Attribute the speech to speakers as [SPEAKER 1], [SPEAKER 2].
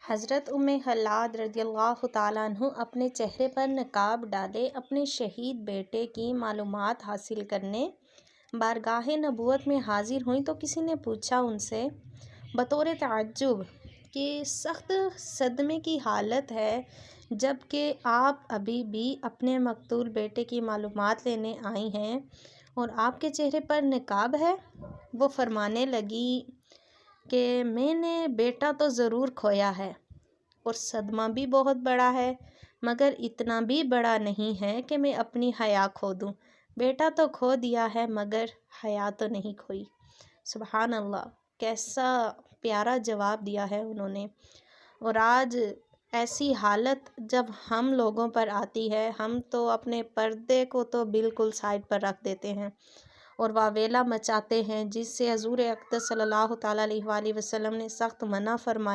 [SPEAKER 1] حضرت خلاد رضی اللہ تعالیٰ عنہ اپنے چہرے پر نقاب ڈالے اپنے شہید بیٹے کی معلومات حاصل کرنے بارگاہ نبوت میں حاضر ہوئیں تو کسی نے پوچھا ان سے بطور تعجب کہ سخت صدمے کی حالت ہے جب کہ آپ ابھی بھی اپنے مقتول بیٹے کی معلومات لینے آئی ہیں اور آپ کے چہرے پر نقاب ہے؟ وہ فرمانے لگی کہ میں نے بیٹا تو ضرور کھویا ہے اور صدمہ بھی بہت بڑا ہے، مگر اتنا بھی بڑا نہیں ہے کہ میں اپنی حیا کھو دوں۔ بیٹا تو کھو دیا ہے مگر حیا تو نہیں کھوئی۔ سبحان اللہ، کیسا پیارا جواب دیا ہے انہوں نے۔ اور آج ایسی حالت جب ہم لوگوں پر آتی ہے، ہم تو اپنے پردے کو تو بالکل سائڈ پر رکھ دیتے ہیں اور واویلا مچاتے ہیں، جس سے حضور اقدس صلی اللہ تعالیٰ علیہ وآلہ وسلم نے سخت منع فرمایا۔